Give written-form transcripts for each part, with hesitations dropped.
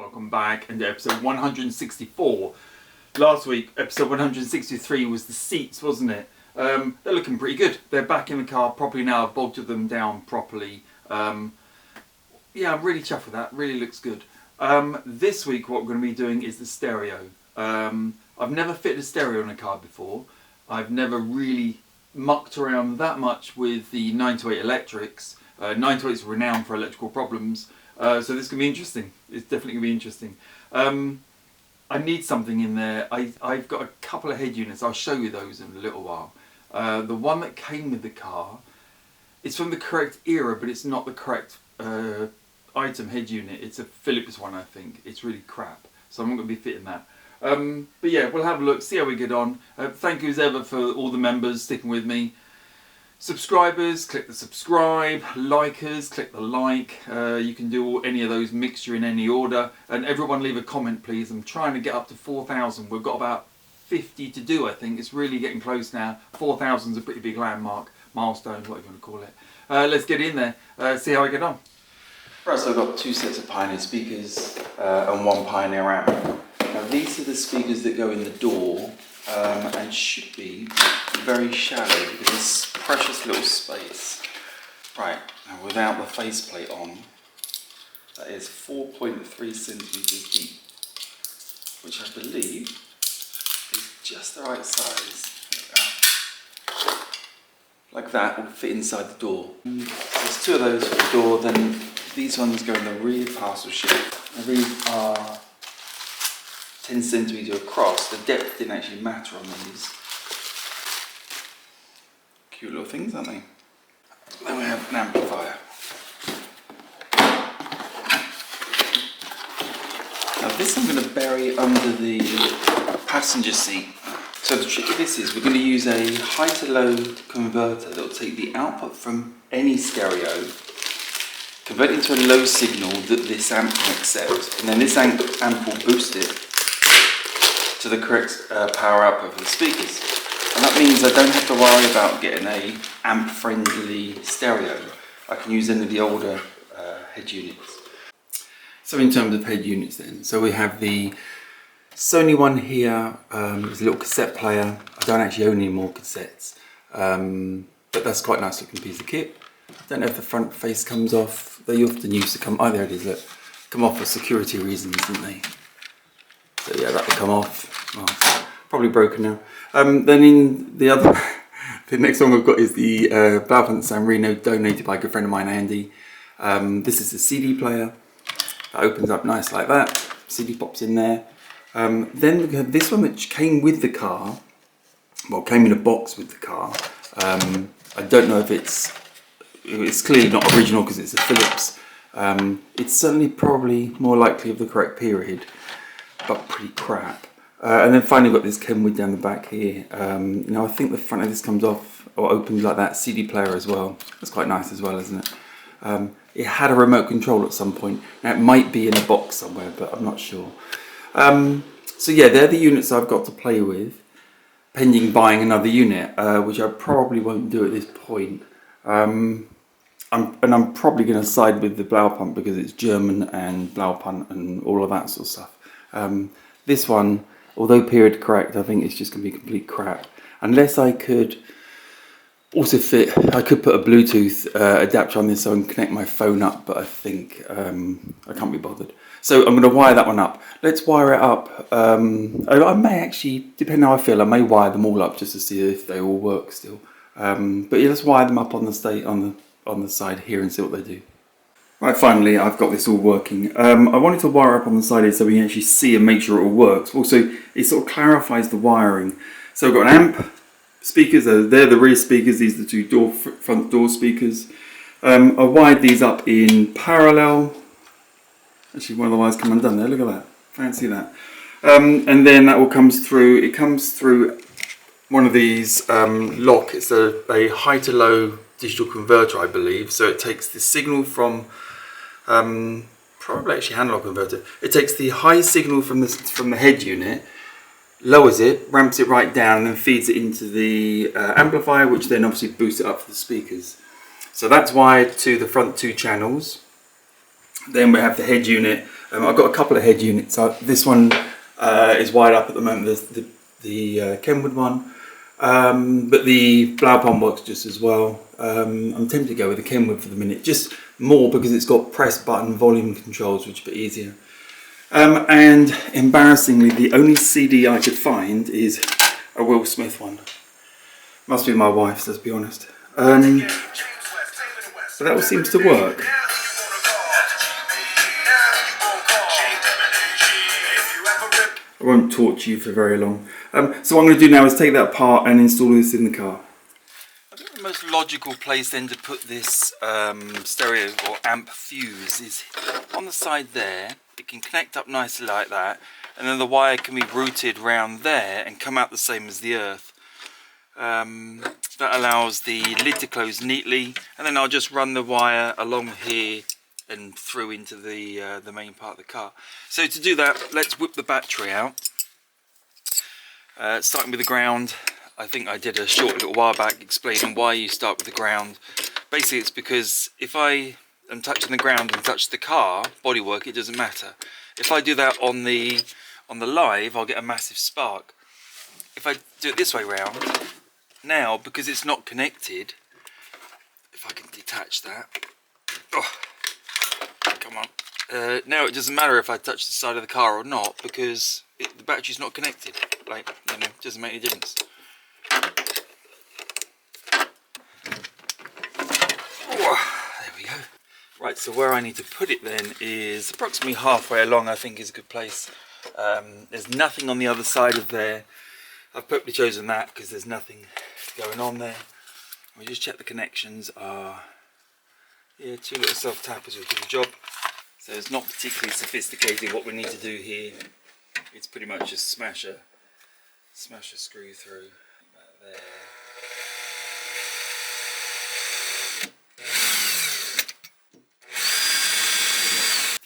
Welcome back into episode 164. Last week, episode 163 was the seats, wasn't it? They're looking pretty good. They're back in the car properly now. I've bolted them down properly. Yeah, I'm really chuffed with that. Really looks good. This week, what we're going to be doing is the stereo. I've never fitted a stereo in a car before. I've never really mucked around that much with the 928 electrics. 928 is renowned for electrical problems. So this is going to be interesting. It's definitely going to be interesting. I need something in there. I've got a couple of head units. I'll show you those in a little while. The one that came with the car, it's from the correct era, but it's not the correct item head unit. It's a Philips one, I think. It's really crap. So I'm not going to be fitting that. But yeah, we'll have a look, see how we get on. Thank you as ever for all the members sticking with me. Subscribers, click the subscribe. Likers, click the like. You can do any of those mixture in any order. And everyone leave a comment, please. I'm trying to get up to 4,000. We've got about 50 to do, I think. It's really getting close now. 4,000 is a pretty big landmark, milestone, whatever you want to call it. Let's get in there, see how I get on. Right, so I've got two sets of Pioneer speakers and one Pioneer amp. Now these are the speakers that go in the door and should be very shallow because there's precious little space. Right, now without the faceplate on, that is 4.3 centimetres deep, which I believe is just the right size. Like that will fit inside the door. There's two of those for the door, then these ones go in the rear parcel shelf. Now these are 10 centimetres across. The depth didn't actually matter on these. Cute little things, aren't they? Then we have an amplifier. Now this I'm going to bury under the passenger seat. So the trick of this is we're going to use a high to low converter that will take the output from any stereo, convert it into a low signal that this amp can accept, and then this amp will boost it to the correct power output for the speakers. And that means I don't have to worry about getting a amp friendly stereo. I can use any of the older head units. So in terms of head units then, so we have the Sony one here. It's a little cassette player. I don't actually own any more cassettes, but that's quite a nice looking piece of kit. I don't know if the front face comes off. They often used to come, oh there it is, look, come off for security reasons, didn't they? So yeah, that will come off. Oh, it's probably broken now. Then in the other, the next one we've got is the Blaupaunt San Reno, donated by a good friend of mine, Andy. This is a CD player that opens up nice like that. CD pops in there. Then we have this one that came with the car. Well, came in a box with the car. I don't know if it's clearly not original because it's a Philips. It's certainly probably more likely of the correct period, but pretty crap. And then finally we've got this Kenwood down the back here. Now I think the front of this comes off or opens like that. CD player as well. That's quite nice as well, isn't it? It had a remote control at some point. Now it might be in a box somewhere, but I'm not sure. So yeah, they're the units I've got to play with, pending buying another unit, which I probably won't do at this point. I'm probably going to side with the Blaupaunt because it's German and Blaupaunt and all of that sort of stuff. This one, although period correct, I think it's just going to be complete crap. Unless I could also I could put a Bluetooth adapter on this so I can connect my phone up, but I think I can't be bothered. So I'm going to wire that one up. Let's wire it up. I may actually, depending on how I feel, I may wire them all up just to see if they all work still. But yeah, let's wire them up on the side here and see what they do. Right, finally I've got this all working. I wanted to wire up on the side here so we can actually see and make sure it all works. Also, it sort of clarifies the wiring. So I've got an amp, speakers, they're the rear speakers, these are the two front door speakers. I wired these up in parallel. Actually, one of the wires come undone there, look at that, fancy that. And then that all comes through, it comes through one of these lock, it's a high to low digital converter, I believe. So it takes the signal from, probably actually analog converter. It takes the high signal from the head unit, lowers it, ramps it right down, and then feeds it into the amplifier, which then obviously boosts it up for the speakers. So that's wired to the front two channels. Then we have the head unit I've got a couple of head units. This one is wired up at the moment. There's the Kenwood one, but the blower pump works just as well. I'm tempted to go with the Kenwood for the minute, just more because it's got press button volume controls, which are a bit easier. And embarrassingly, the only CD I could find is a Will Smith one. Must be my wife's, let's be honest. But that all seems to work. I won't torture you for very long. So what I'm going to do now is take that apart and install this in the car. I think the most logical place then to put this stereo or amp fuse is on the side there. It can connect up nicely like that, and then the wire can be routed round there and come out the same as the earth. That allows the lid to close neatly, and then I'll just run the wire along here and through into the main part of the car. So to do that, let's whip the battery out. Starting with the ground. I think I did a short little while back explaining why you start with the ground. Basically it's because if I am touching the ground and touch the car bodywork, it doesn't matter. If I do that on the live, I'll get a massive spark. If I do it this way round, now because it's not connected, if I can detach that, oh, come on. Now it doesn't matter if I touch the side of the car or not, because the battery's not connected. Like, you know, it doesn't make any difference. There we go. Right, so where I need to put it then is approximately halfway along. I think is a good place. There's nothing on the other side of there. I've purposely chosen that because there's nothing going on there. We just check the connections are, yeah, two little self tappers will do the job. So it's not particularly sophisticated what we need to do here. It's pretty much just smash a screw through about there.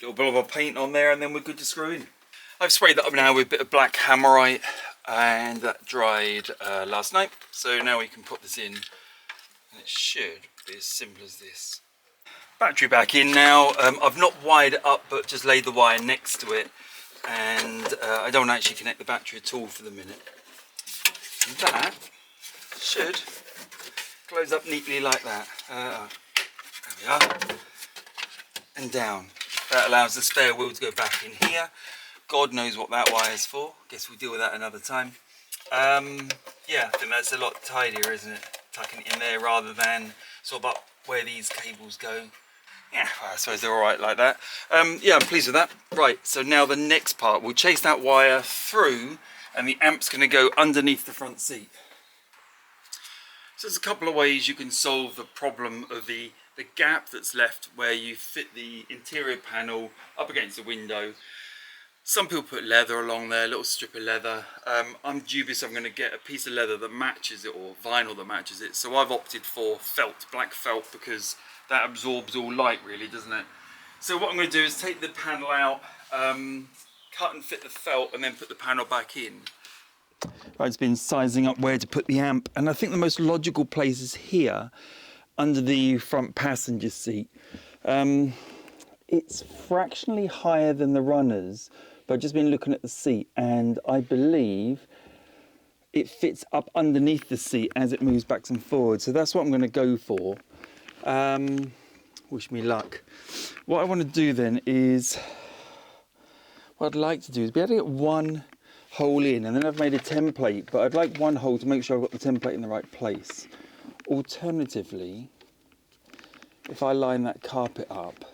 Little bit of a paint on there, and then we're good to screw in. I've sprayed that up now with a bit of black hammerite, and that dried last night. So now we can put this in, and it should be as simple as this. Battery back in now. I've not wired it up, but just laid the wire next to it, and I don't actually connect the battery at all for the minute. And that should close up neatly like that. There we are. And down. That allows the spare wheel to go back in here. God knows what that wire is for. Guess we'll deal with that another time. Yeah, I think that's a lot tidier, isn't it? Tucking it in there rather than sort of up where these cables go. Yeah, I suppose they're alright like that. Yeah, I'm pleased with that. Right, so now the next part. We'll chase that wire through, and the amp's going to go underneath the front seat. So there's a couple of ways you can solve the problem of the gap that's left where you fit the interior panel up against the window. Some people put leather along there, a little strip of leather. I'm dubious I'm going to get a piece of leather that matches it, or vinyl that matches it. So I've opted for felt, black felt, because that absorbs all light really, doesn't it? So what I'm going to do is take the panel out, cut and fit the felt, and then put the panel back in. I've been sizing up where to put the amp, and I think the most logical place is here, under the front passenger seat. It's fractionally higher than the runners, but I've just been looking at the seat, and I believe it fits up underneath the seat as it moves back and forward. So that's what I'm going to go for. Wish me luck. What I want to do then is, what I'd like to do is be able to get one hole in, and then I've made a template, but I'd like one hole to make sure I've got the template in the right place. Alternatively, if I line that carpet up,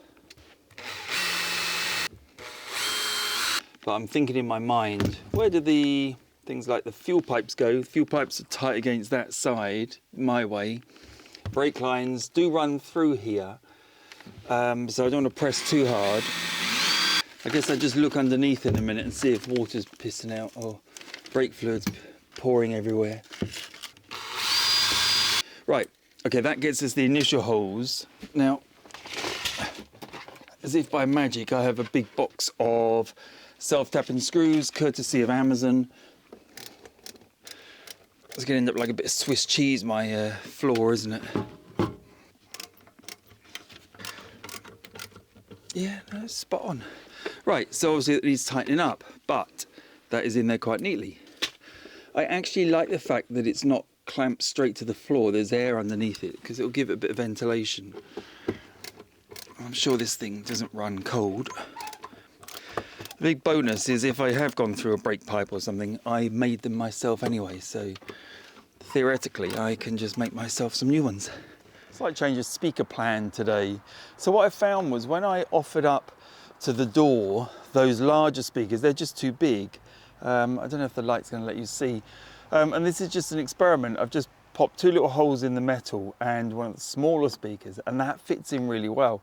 but I'm thinking in my mind, where do the things like the fuel pipes go? The fuel pipes are tight against that side, my way. Brake lines do run through here, so I don't want to press too hard. I guess I just look underneath in a minute and see if water's pissing out or brake fluid's pouring everywhere. Right, okay, that gets us the initial holes. Now, as if by magic, I have a big box of self-tapping screws, courtesy of Amazon. It's going to end up like a bit of Swiss cheese, my floor, isn't it? Yeah, no, it's spot on. Right, so obviously it needs tightening up, but that is in there quite neatly. I actually like the fact that it's not clamped straight to the floor. There's air underneath it because it'll give it a bit of ventilation. I'm sure this thing doesn't run cold. The big bonus is if I have gone through a brake pipe or something, I made them myself anyway, so theoretically I can just make myself some new ones. Slight change of speaker plan today. So what I found was when I offered up to the door those larger speakers, they're just too big. I don't know if the light's going to let you see. And this is just an experiment. I've just popped 2 little holes in the metal and one of the smaller speakers, and that fits in really well.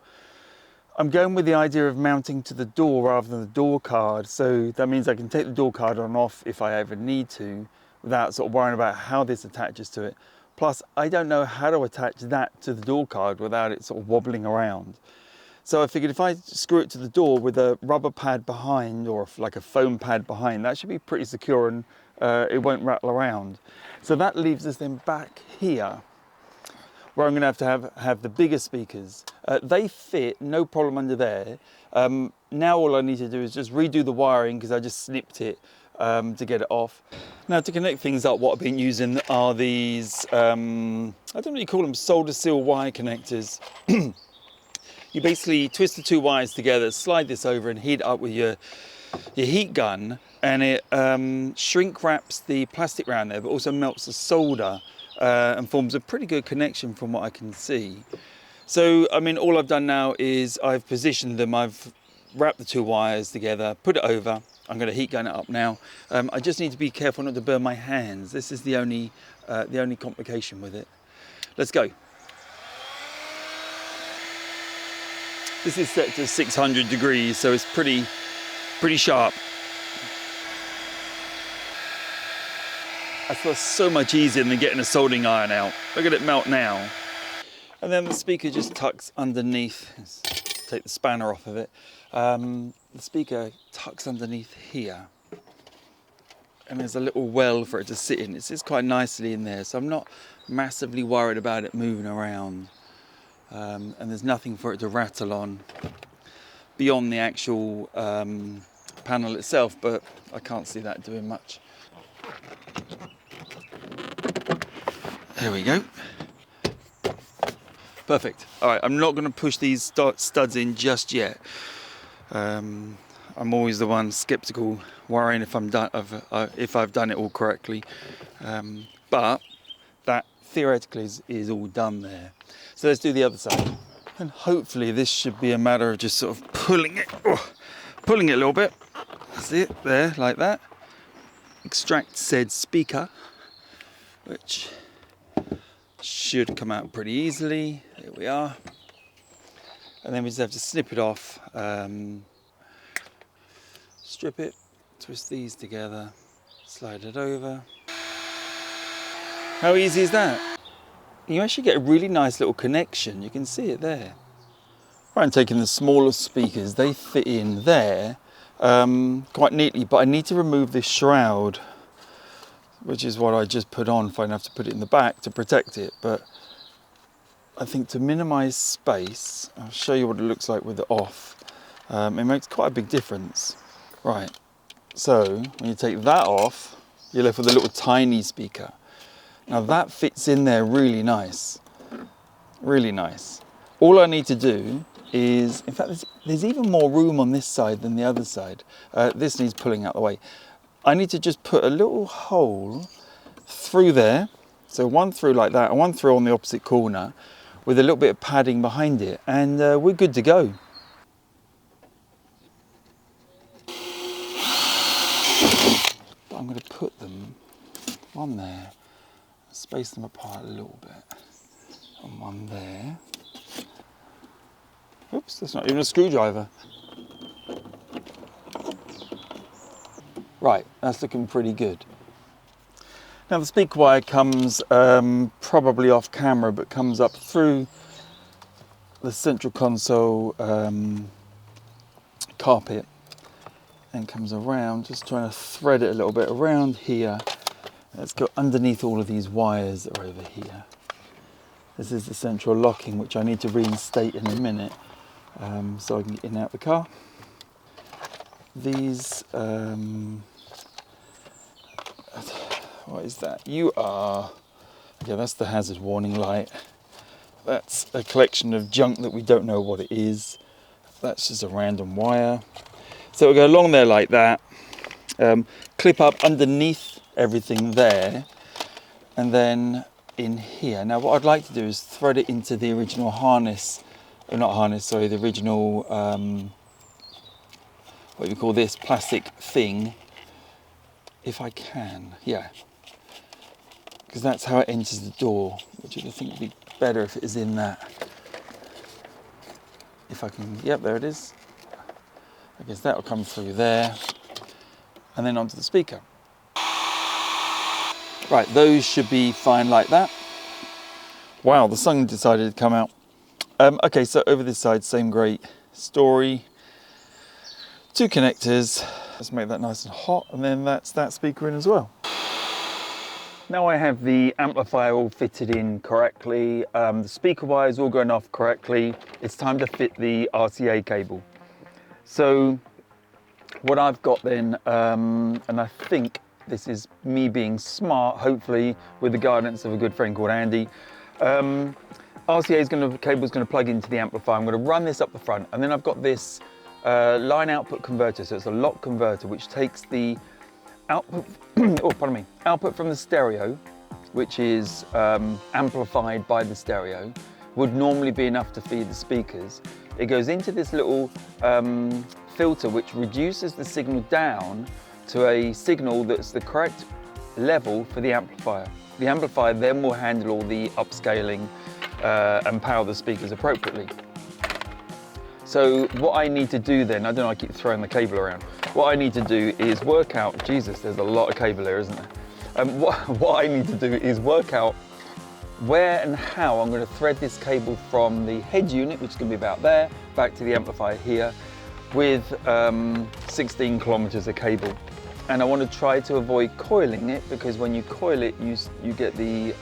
I'm going with the idea of mounting to the door rather than the door card. So that means I can take the door card on and off if I ever need to without sort of worrying about how this attaches to it. Plus, I don't know how to attach that to the door card without it sort of wobbling around. So I figured if I screw it to the door with a rubber pad behind or like a foam pad behind, that should be pretty secure and it won't rattle around. So that leaves us then back here where I'm going to have the bigger speakers. They fit, no problem under there. Now all I need to do is just redo the wiring because I just snipped it to get it off. Now to connect things up, what I've been using are these, I don't really call them solder seal wire connectors. You basically twist the 2 wires together, slide this over and heat it up with your heat gun, and it shrink wraps the plastic around there, but also melts the solder and forms a pretty good connection from what I can see. So, I mean, all I've done now is I've positioned them, I've wrapped the 2 wires together, put it over. I'm going to heat gun it up now. I just need to be careful not to burn my hands. This is the only complication with it. Let's go. This is set to 600 degrees, so it's pretty sharp. That's so much easier than getting a soldering iron out. Look at it melt now. And then the speaker just tucks underneath. Let's take the spanner off of it. The speaker tucks underneath here. And there's a little well for it to sit in. It sits quite nicely in there, so I'm not massively worried about it moving around. And there's nothing for it to rattle on beyond the actual panel itself, but I can't see that doing much. There we go. Perfect. All right, I'm not going to push these studs in just yet. I'm always the one skeptical, worrying if I've done it all correctly. But that theoretically is all done there. So let's do the other side. And hopefully this should be a matter of just sort of pulling it a little bit. That's it, there, like that. Extract said speaker, which should come out pretty easily. There we are. And then we just have to snip it off, strip it, twist these together, slide it over. How easy is that? You actually get a really nice little connection. You can see it there. Right, I'm taking the smaller speakers. They fit in there quite neatly, but I need to remove this shroud, which is what I just put on. If I have to put it in the back to protect it, but I think to minimize space, I'll show you what it looks like with it off. It makes quite a big difference. Right, so when you take that off, you're left with a little tiny speaker. Now that fits in there really nice, really nice. All I need to do is, in fact, there's even more room on this side than the other side. This needs pulling out the way. I need to just put a little hole through there. So one through like that and one through on the opposite corner with a little bit of padding behind it, and we're good to go. But I'm going to put them on there. Space them apart a little bit, and one there. Oops, that's not even a screwdriver. Right, that's looking pretty good. Now the speaker wire comes probably off camera, but comes up through the central console carpet and comes around, just trying to thread it a little bit around here. Let's go underneath all of these wires that are over here. This is the central locking, which I need to reinstate in a minute, so I can get in and out the car. these, what is that? Okay, that's the hazard warning light. That's a collection of junk that we don't know what it is. That's just a random wire. So we'll go along there like that, clip up underneath everything there, and then in here. Now what I'd like to do is thread it into the original harness, or not harness, sorry, the original, what do you call this, plastic thing, if I can, yeah. Because that's how it enters the door, which I think would be better if it is in that. If I can, yep, there it is. I guess that'll come through there, and then onto the speaker. Right, those should be fine like that. Wow, the sun decided to come out. Okay, so over this side, same great story. 2 connectors. Let's make that nice and hot, and then that's that speaker in as well. Now I have the amplifier all fitted in correctly, the speaker wires all going off correctly. It's time to fit the RCA cable. So what I've got then, and I think this is me being smart, hopefully with the guidance of a good friend called Andy, cable's gonna plug into the amplifier. I'm gonna run this up the front, and then I've got this line output converter, so it's a lock converter which takes the output, output from the stereo, which is amplified by the stereo, would normally be enough to feed the speakers. It goes into this little filter which reduces the signal down to a signal that's the correct level for the amplifier. The amplifier then will handle all the upscaling and power the speakers appropriately. So what I need to do then, I don't know, I keep throwing the cable around. What I need to do is work out, Jesus, there's a lot of cable here, isn't there? What I need to do is work out where and how I'm going to thread this cable from the head unit, which is going to be about there, back to the amplifier here, with 16 kilometers of cable. And I want to try to avoid coiling it, because when you coil it, you get the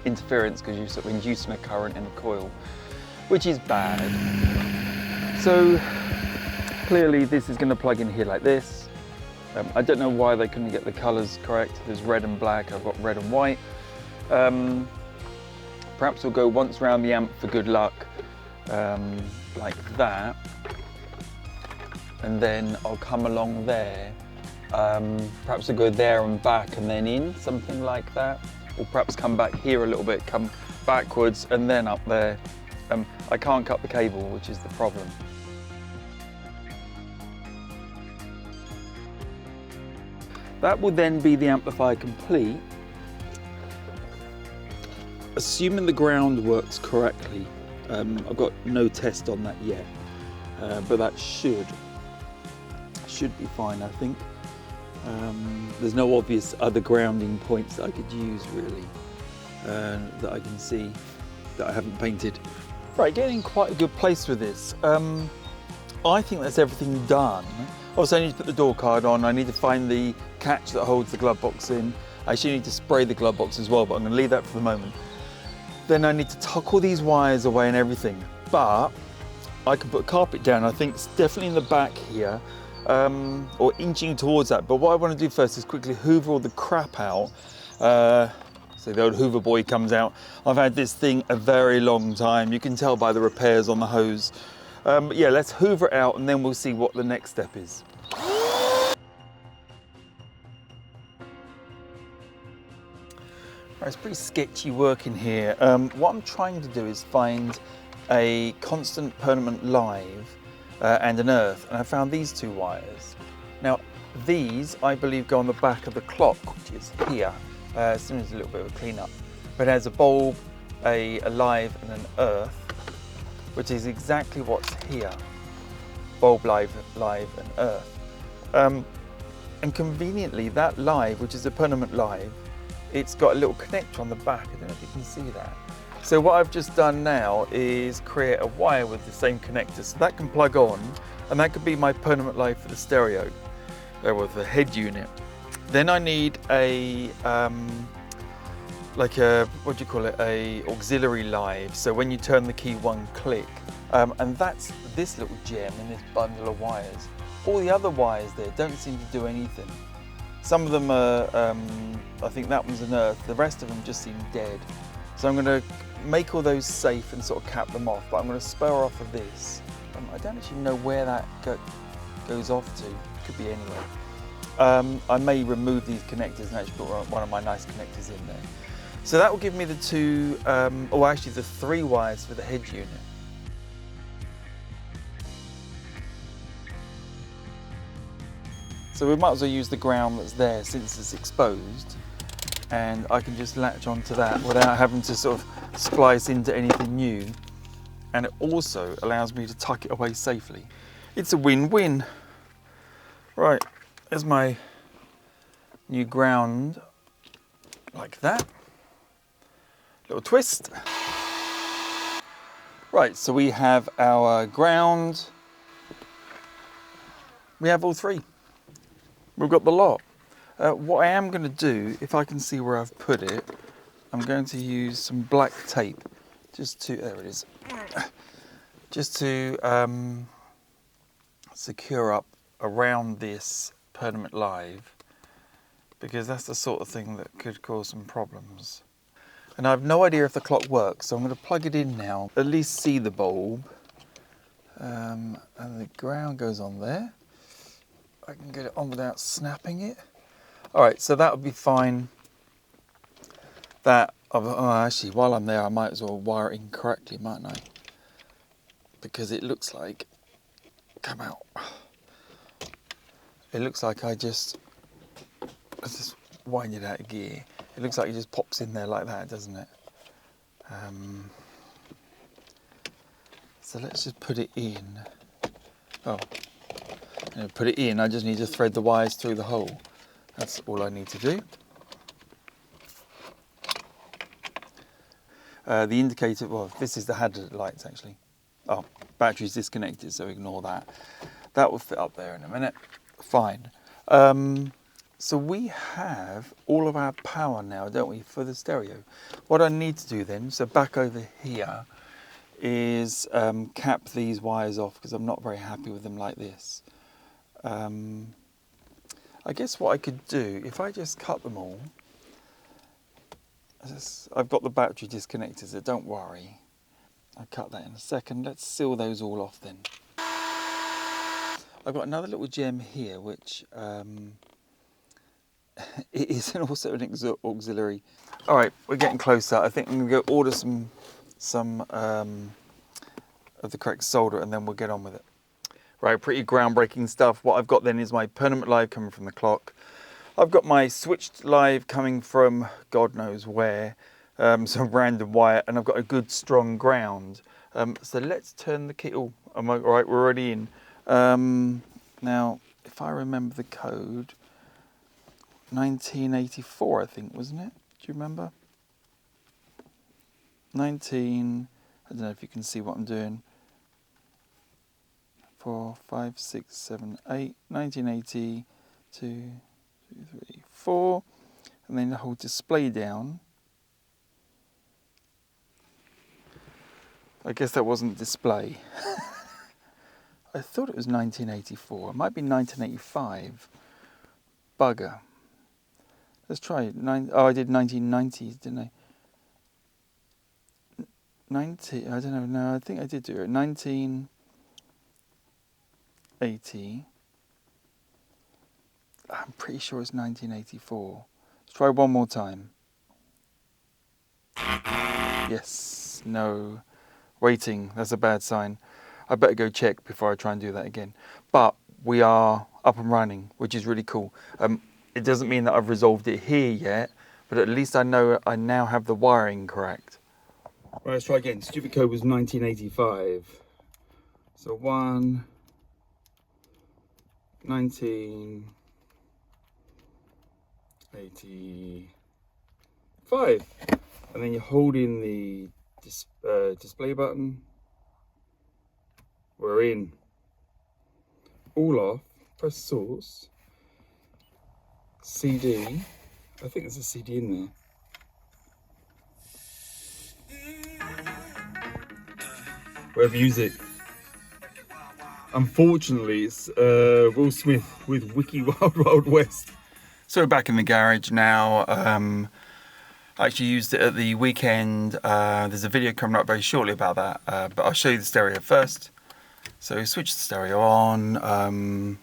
interference, because you're sort of inducing a current in the coil, which is bad. So clearly this is going to plug in here like this. I don't know why they couldn't get the colours correct. There's red and black, I've got red and white. Perhaps we'll go once round the amp for good luck, like that. And then I'll come along there. Perhaps I'll go there and back and then in, something like that. Or perhaps come back here a little bit, come backwards and then up there. I can't cut the cable, which is the problem. That will then be the amplifier complete. Assuming the ground works correctly, I've got no test on that yet, but that should be fine, I think. There's no obvious other grounding points that I could use really, that I can see, that I haven't painted. Right, getting in quite a good place with this. I think that's everything done. Also, I need to put the door card on. I need to find the catch that holds the glove box in. I actually need to spray the glove box as well, but I'm going to leave that for the moment. Then I need to tuck all these wires away and everything. But I can put a carpet down. I think it's definitely in the back here, or inching towards that. But what I want to do first is quickly hoover all the crap out. So the old Hoover boy comes out. I've had this thing a very long time. You can tell by the repairs on the hose. But yeah, let's hoover it out and then we'll see what the next step is. Right, it's pretty sketchy work in here. What I'm trying to do is find a constant permanent live and an earth, and I found these 2 wires. Now these, I believe, go on the back of the clock, which is here. As soon as a little bit of a clean up. But it has a bulb, a live and an earth, which is exactly what's here. Bulb, live and earth. And conveniently, that live, which is a permanent live, it's got a little connector on the back. I don't know if you can see that. So what I've just done now is create a wire with the same connector. So that can plug on, and that could be my permanent live for the stereo, or the head unit. Then I need a, like a, what do you call it, a auxiliary live. So when you turn the key 1 click, and that's this little gem in this bundle of wires. All the other wires there don't seem to do anything. Some of them are, I think that one's an earth, the rest of them just seem dead. So I'm going to make all those safe and sort of cap them off, but I'm going to spur off of this. I don't actually know where that goes off to, could be anywhere. I may remove these connectors and actually put one of my nice connectors in there. So that will give me the two, or actually the 3 wires for the head unit. So we might as well use the ground that's there since it's exposed, and I can just latch onto that without having to sort of splice into anything new. And it also allows me to tuck it away safely. It's a win-win. Right, there's my new ground, like that. Little twist. Right, so we have our ground. We have all 3. We've got the lot. What I am going to do, if I can see where I've put it, I'm going to use some black tape, just to, there it is, just to secure up around this permanent live, because that's the sort of thing that could cause some problems. And I have no idea if the clock works, so I'm going to plug it in now, at least see the bulb, and the ground goes on there. I can get it on without snapping it. All right, so that would be fine. That, actually, while I'm there, I might as well wire it in correctly, mightn't I? Because it looks like, come out. It looks like let's just wind it out of gear. It looks like it just pops in there like that, doesn't it? So let's just put it in. Oh. Put it in, I just need to thread the wires through the hole. That's all I need to do. The indicator, well, this is the hazard lights actually. Oh, battery's disconnected, so ignore that. That will fit up there in a minute. Fine. So we have all of our power now, don't we, for the stereo. What I need to do then, so back over here, is cap these wires off because I'm not very happy with them like this. I guess what I could do, if I just cut them all, I've got the battery disconnected, so don't worry. I'll cut that in a second. Let's seal those all off then. I've got another little gem here, which it is also an auxiliary. All right, we're getting closer. I think I'm going to go order some of the correct solder, and then we'll get on with it. Right, pretty groundbreaking stuff. What I've got then is my permanent live coming from the clock. I've got my switched live coming from God knows where, some random wire, and I've got a good strong ground. So let's turn the key. Oh, all right, we're already in. Now, if I remember the code, 1984, I think, wasn't it? Do you remember? I don't know if you can see what I'm doing. 4, 5, 6, 7, 8, 1980, 2, 2, 3, 4, and then the whole display down. I guess that wasn't display. I thought it was 1984. It might be 1985. Bugger. Let's try it. Oh, I did 1990s, didn't I? 90, I don't know. No, I think I did do it. 1980. I'm pretty sure it's 1984. Let's try one more time. Yes, no. Waiting, that's a bad sign. I better go check before I try and do that again. But we are up and running, which is really cool. It doesn't mean that I've resolved it here yet, but at least I know I now have the wiring correct. Right, let's try again. Stupid code was 1985. So 1985. And then you hold in the display button. We're in. All off. Press source. CD. I think there's a CD in there. We have music. Unfortunately, it's Will Smith with Wiki Wild Wild West. So we're back in the garage now. I actually used it at the weekend. There's a video coming up very shortly about that, but I'll show you the stereo first. So switch the stereo on.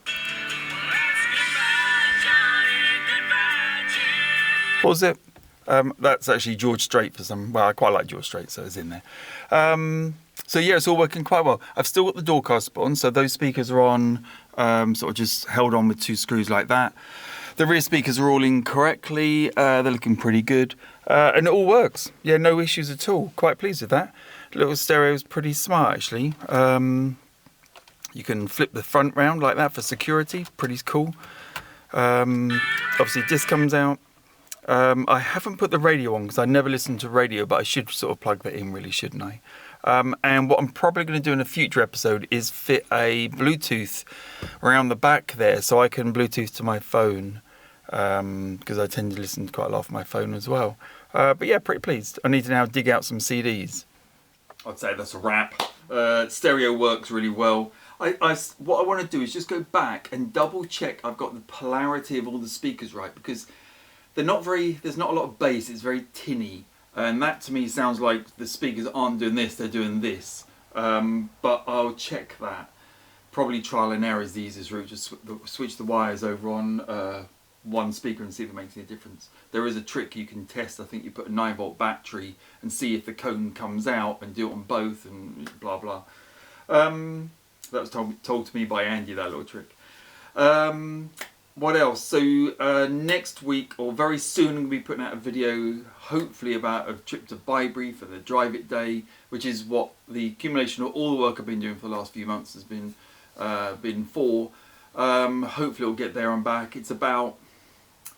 Pause it. That's actually George Strait for some. Well, I quite like George Strait, so it's in there. So yeah, it's all working quite well. I've still got the door clasp on, so those speakers are on, sort of just held on with 2 screws like that. The rear speakers are all in correctly. They're looking pretty good, and it all works. Yeah, no issues at all. Quite pleased with that. Little stereo is pretty smart actually. You can flip the front round like that for security. Pretty cool. Obviously, disc comes out. I haven't put the radio on because I never listen to radio, but I should sort of plug that in really, shouldn't I? And what I'm probably going to do in a future episode is fit a Bluetooth around the back there so I can Bluetooth to my phone, because I tend to listen to quite a lot of my phone as well. But yeah, pretty pleased. I need to now dig out some CDs. I'd say that's a wrap. Stereo works really well. What I want to do is just go back and double check I've got the polarity of all the speakers right, because they're not very, there's not a lot of bass, it's very tinny. And that to me sounds like the speakers aren't doing this, they're doing this. But I'll check that. Probably trial and error is the easiest route. Just switch the wires over on one speaker and see if it makes any difference. There is a trick you can test. I think you put a 9-volt battery and see if the cone comes out and do it on both and blah blah. That was told to me by Andy, that little trick. What else? So next week, or very soon, I'm going to be putting out a video, hopefully about a trip to Bybury for the Drive It Day, which is what the accumulation of all the work I've been doing for the last few months has been for. Hopefully it'll get there and back. It's about,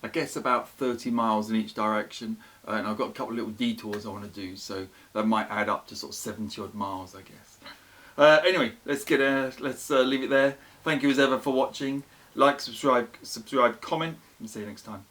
I guess, about 30 miles in each direction, and I've got a couple of little detours I want to do, so that might add up to sort of 70 odd miles, I guess. Anyway, let's leave it there. Thank you as ever for watching. Like, subscribe, comment, and see you next time.